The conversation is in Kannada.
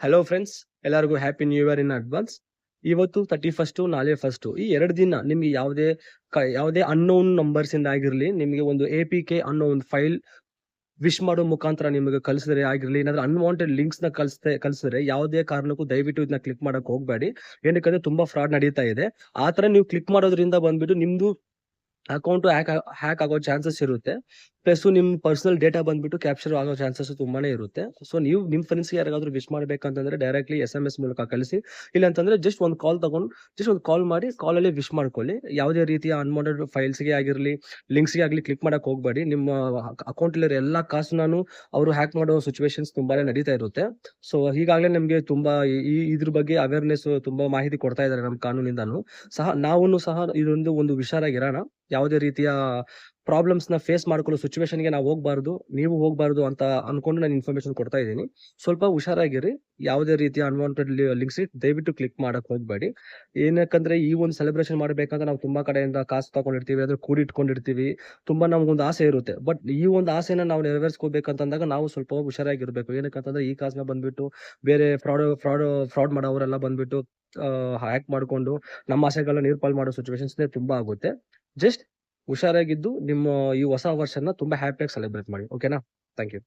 ಹಲೋ ಫ್ರೆಂಡ್ಸ್, ಎಲ್ಲರಿಗೂ happy new year in advance. ಇವತ್ತು 31st, ನಾಳೆ ಫಸ್ಟ್. ಈ 2 ದಿನ ನಿಮ್ಗೆ ಯಾವುದೇ ಅನ್ನೋನ್ ನಂಬರ್ಸ್ ಇಂದ ಆಗಿರ್ಲಿ, ನಿಮಗೆ ಒಂದು APK ಅನ್ನೋ ಒಂದು ಫೈಲ್ ವಿಶ್ ಮಾಡೋ ಮುಖಾಂತರ ನಿಮಗೆ ಕಳಿಸಿದ್ರೆ ಆಗಿರ್ಲಿ, ಏನಾದ್ರೂ ಅನ್ವಾಂಟೆಡ್ ಲಿಂಕ್ಸ್ ನ ಕಳಿಸಿದ್ರೆ ಯಾವುದೇ ಕಾರಣಕ್ಕೂ ದಯವಿಟ್ಟು ಇದನ್ನ ಕ್ಲಿಕ್ ಮಾಡಕ್ ಹೋಗ್ಬೇಡಿ. ಏನಕ್ಕಂದ್ರೆ ತುಂಬಾ ಫ್ರಾಡ್ ನಡೀತಾ ಇದೆ. ಆತರ ನೀವು ಕ್ಲಿಕ್ ಮಾಡೋದ್ರಿಂದ ಬಂದ್ಬಿಟ್ಟು ನಿಮ್ದು ಅಕೌಂಟ್ ಹ್ಯಾಕ್ ಆಗೋ ಚಾನ್ಸಸ್ ಇರುತ್ತೆ. ಪ್ಲಸ್ ನಿಮ್ ಪರ್ಸನಲ್ ಡೇಟಾ ಬಂದ್ಬಿಟ್ಟು ಕ್ಯಾಪ್ಚರ್ ಆಗೋ ಚಾನ್ಸಸ್ ತುಂಬಾನೇ ಇರುತ್ತೆ. ಸೊ ನೀವು ನಿಮ್ ಫ್ರೆಂಡ್ಸ್ ಯಾರಿಗಾದ್ರೂ ವಿಶ್ ಮಾಡ್ಬೇಕಂತಂದ್ರೆ ಡೈರೆಕ್ಟ್ಲಿ SMS ಮೂಲಕ ಕಳಿಸಿ. ಇಲ್ಲ ಅಂತಂದ್ರೆ ಜಸ್ಟ್ ಒಂದು ಕಾಲ್ ಮಾಡಿ ಕಾಲ್ ಅಲ್ಲಿ ವಿಶ್ ಮಾಡ್ಕೊಳ್ಳಿ. ಯಾವುದೇ ರೀತಿಯ ಅನ್ವಾಂಟೆಡ್ ಫೈಲ್ಸ್ ಗೆ ಆಗಿರ್ಲಿ, ಲಿಂಕ್ಸ್ ಗೆ ಆಗ್ಲಿ ಕ್ಲಿಕ್ ಮಾಡಕ್ ಹೋಗ್ಬೇಡಿ. ನಿಮ್ಮ ಅಕೌಂಟ್ ಅಲ್ಲಿ ಎಲ್ಲಾ ಕಾಸನ್ನು ಅವರು ಹ್ಯಾಕ್ ಮಾಡೋ ಸಿಚುವೇಶನ್ಸ್ ತುಂಬಾನೇ ನಡೀತಾ ಇರುತ್ತೆ. ಸೊ ಈಗಾಗಲೇ ನಿಮ್ಗೆ ತುಂಬಾ ಇದ್ರ ಬಗ್ಗೆ ಅವೇರ್ನೆಸ್ ತುಂಬಾ ಮಾಹಿತಿ ಕೊಡ್ತಾ ಇದ್ದಾರೆ ನಮ್ಮ ಕಾನೂನಿಂದಾನು ಸಹ. ನಾವು ಸಹ ಒಂದು ಹುಷಾರಾಗಿರೋಣ. ಯಾವುದೇ ರೀತಿಯ ಪ್ರಾಬ್ಲಮ್ಸ್ ನ ಫೇಸ್ ಮಾಡ್ಕೊಳ್ಳೋ ಸಿಚುವೇಶನ್ ಗೆ ನಾವು ಹೋಗ್ಬಾರ್ದು, ನೀವು ಹೋಗ್ಬಾರ್ದು ಅಂತ ಅನ್ಕೊಂಡು ನಾನು ಇನ್ಫಾರ್ಮೇಶನ್ ಕೊಡ್ತಾ ಇದ್ದೀನಿ. ಸ್ವಲ್ಪ ಹುಷಾರಾಗಿರಿ. ಯಾವುದೇ ರೀತಿಯ ಅನ್ವಾಂಟೆಡ್ ಲಿಂಕ್ಸ್ ದಯವಿಟ್ಟು ಕ್ಲಿಕ್ ಮಾಡಕ್ ಹೋಗ್ಬೇಡಿ. ಏನಕ್ಕಂದ್ರೆ ಈ ಒಂದು ಸೆಲೆಬ್ರೇಷನ್ ಮಾಡ್ಬೇಕಂದ್ರೆ ನಾವು ತುಂಬಾ ಕಡೆಯಿಂದ ಕಾಸು ತಗೊಂಡಿರ್ತೀವಿ, ಅದ್ರ ಕೂಡಿಟ್ಕೊಂಡಿರ್ತೀವಿ. ತುಂಬಾ ನಮ್ಗೊಂದು ಆಸೆ ಇರುತ್ತೆ. ಬಟ್ ಈ ಒಂದು ಆಸೆನ ನಾವು ನೆರವೇರಿಸ್ಕೋಬೇಕಂತಂದಾಗ ನಾವು ಸ್ವಲ್ಪ ಹುಷಾರಾಗಿರ್ಬೇಕು. ಏನಕ್ಕಂತಂದ್ರೆ ಈ ಕಾಸನ್ನ ಬಂದ್ಬಿಟ್ಟು ಬೇರೆ ಫ್ರಾಡ್ ಮಾಡೋರೆಲ್ಲ ಬಂದ್ಬಿಟ್ಟು ಹ್ಯಾಕ್ ಮಾಡ್ಕೊಂಡು ನಮ್ಮ ಆಸೆಗಳನ್ನ ನೀರ್ಪಾಲ್ ಮಾಡೋ ಸಿಚುವೇಶನ್ಸ್ ತುಂಬಾ ಆಗುತ್ತೆ. ಜಸ್ಟ್ ಹುಷಾರಾಗಿದ್ದು ನಿಮ್ಮ ಈ ಹೊಸ ವರ್ಷನ ತುಂಬಾ ಹ್ಯಾಪಿಯಾಗಿ ಸೆಲೆಬ್ರೇಟ್ ಮಾಡಿ. ಓಕೆನಾ? Thank you.